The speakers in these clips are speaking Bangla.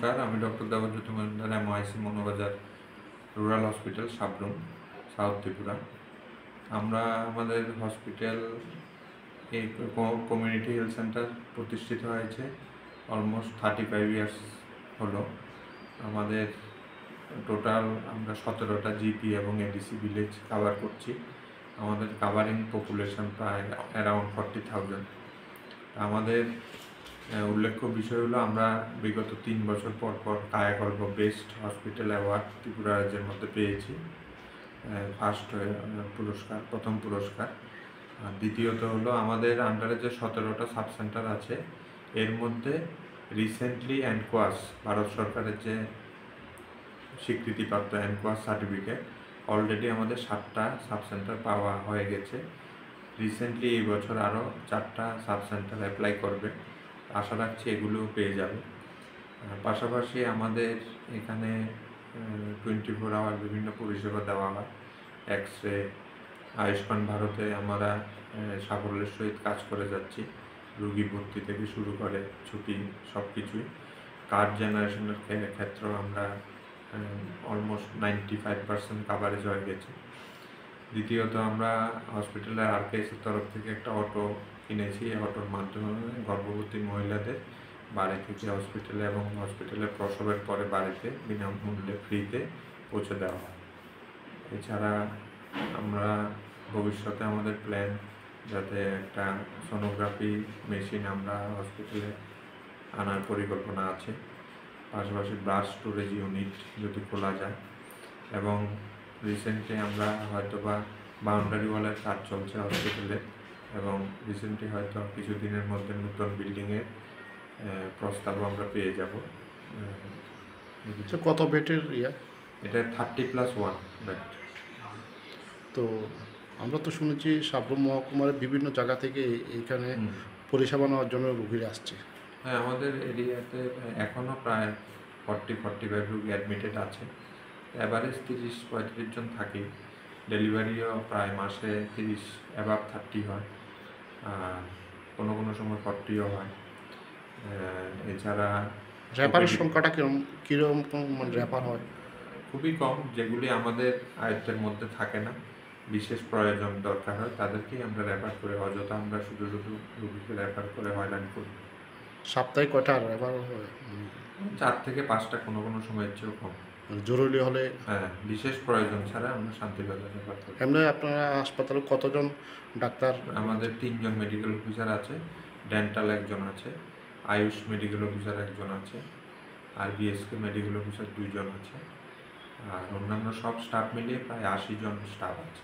নমস্কার, আমি doctor Debjyoti Majumdar, MIC Manubazar rural hospital, Sabroom, south Tripura. আমরা আমাদের হসপিটাল এই কমিউনিটি হেলথ সেন্টার প্রতিষ্ঠিত হয়েছে অলমোস্ট 35 ইয়ার্স হলো। আমাদের টোটাল আমরা 17টা জিপি এবং এডিসি ভিলেজ কাভার করছি। আমাদের কাভারিং পপুলেশন প্রায় অ্যারাউন্ড 40,000। আমাদের উল্লেখ্য বিষয় হলো, আমরা বিগত 3 বছর পর Kayakalpa best hospital award Tripura রাজ্যের মধ্যে পেয়েছি। ফার্স্ট প্রথম পুরস্কার। দ্বিতীয়ত হলো, আমাদের আন্ডারে যে 17টা সাব সেন্টার আছে, এর মধ্যে রিসেন্টলি এনকোয়াস, ভারত সরকারের যে স্বীকৃতিপ্রাপ্ত এনকোয়াস সার্টিফিকেট, অলরেডি আমাদের 7টা সাব সেন্টার পাওয়া হয়ে গেছে। রিসেন্টলি এই বছর আরও 4টা সাব সেন্টার অ্যাপ্লাই করবে, আশা রাখছি এগুলোও পেয়ে যাবে। পাশাপাশি আমাদের এখানে 24 আওয়ার বিভিন্ন পরিষেবা দেওয়া হয়। এক্স-রে, আয়ুষ্মান ভারতে আমরা সাফল্যের সহিত কাজ করে যাচ্ছি। রুগী ভর্তি থেকে শুরু করে ছুটি সব কিছুই। কার্ড জেনারেশনের ক্ষেত্রেও আমরা অলমোস্ট 95% কাভারেজ হয়ে গেছে। দ্বিতীয়ত, আমরা হসপিটালের RKS-এর তরফ থেকে একটা অটো কিনেছি। এই অটোর মাধ্যমে গর্ভবতী মহিলাদের বাড়ি থেকে হসপিটালে এবং হসপিটালে প্রসবের পরে বাড়িতে বিনামূল্যে ফ্রিতে পৌঁছে দেওয়া হয়। এছাড়া আমরা ভবিষ্যতে আমাদের প্ল্যান, যাতে একটা সোনোগ্রাফি মেশিন আমরা হসপিটালে আনার পরিকল্পনা আছে। পাশাপাশি ব্লাড স্টোরেজ ইউনিট যদি খোলা যায়, এবং রিসেন্টলি আমরা হয়তোবা বাউন্ডারি ওয়ালের কাজ চলছে হসপিটালে, এবং রিসেন্টলি হয়তো কিছুদিনের মধ্যে নতুন বিল্ডিংয়ের প্রস্তাবও আমরা পেয়ে যাব। কত বেডের এটা 30+1 বেড। তো আমরা তো শুনেছি সাবরুম মহকুমার বিভিন্ন জায়গা থেকে এইখানে পরিষেবা নেওয়ার জন্য রোগীরা আসছে। হ্যাঁ, আমাদের এরিয়াতে এখনও প্রায় 40-45 রোগী অ্যাডমিটেড আছে। অ্যাভারেজ 30-35 জন থাকে। ডেলিভারিও প্রায় মাসে 30 অ্যাবাভ 30 হয়, আর কোনো সময় 40ও হয়। এছাড়া র্যাপারের সংখ্যাটা কীরকম মানে র্যাপার হয়? খুবই কম। যেগুলি আমাদের আয়ত্তের মধ্যে থাকে না, বিশেষ প্রয়োজন দরকার হয়, তাদেরকেই আমরা রেফার করে। অযথা আমরা শুধু রোগীকে রেফার করে হয়রান করি। সপ্তাহে কয়টা র্যাপার হয়? 4 থেকে 5টা, কোনো সময়ের চেয়েও কম। জরুরি হলে? হ্যাঁ, বিশেষ প্রয়োজন ছাড়া আমরা শান্তিবাজার রেফার করি। এমনি আপনারা হাসপাতালে কতজন ডাক্তার? আমাদের 3 জন মেডিকেল অফিসার আছে, ডেন্টাল 1 জন আছে, আয়ুষ মেডিকেল অফিসার 1 জন আছে, আর BSK মেডিকেল অফিসার 2 জন আছে, আর অন্যান্য সব স্টাফ মিলিয়ে প্রায় 80 জন স্টাফ আছে।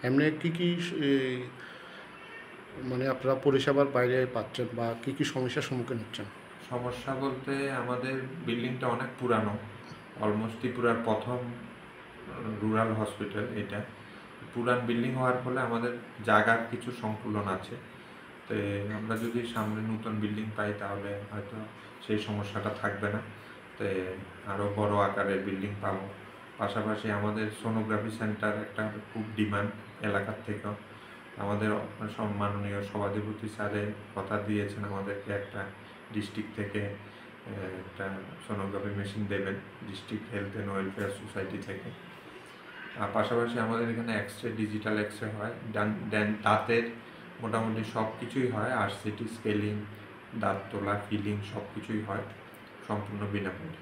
এমনি কী মানে আপনারা পরিষেবার বাইরে পাচ্ছেন, বা কী সমস্যার সম্মুখীন হচ্ছেন? সমস্যা বলতে, আমাদের বিল্ডিংটা অনেক পুরানো, অলমোস্ট ত্রিপুরার প্রথম রুরাল হসপিটাল এটা। পুরান বিল্ডিং হওয়ার ফলে আমাদের জায়গার কিছু সংকুলন আছে। তো আমরা যদি সামনে নতুন বিল্ডিং পাই, তাহলে হয়তো সেই সমস্যাটা থাকবে না। তো আরও বড় আকারের বিল্ডিং পাবো। পাশাপাশি আমাদের সোনোগ্রাফি সেন্টার একটা খুব ডিমান্ড এলাকার থেকেও। আমাদের সম্মাননীয় সভাধিপতি স্যারে কথা দিয়েছেন আমাদেরকে, একটা ডিস্ট্রিক্ট থেকে একটা সোনোগ্রাফি মেশিন দেবেন, district health and welfare society থেকে। আর পাশাপাশি আমাদের এখানে এক্সরে, ডিজিটাল এক্সরে হয়, দাঁতের মোটামুটি সব কিছুই হয়, RCT, স্কেলিং, দাঁত তোলা, ফিলিং সব কিছুই হয় সম্পূর্ণ বিনামূল্যে।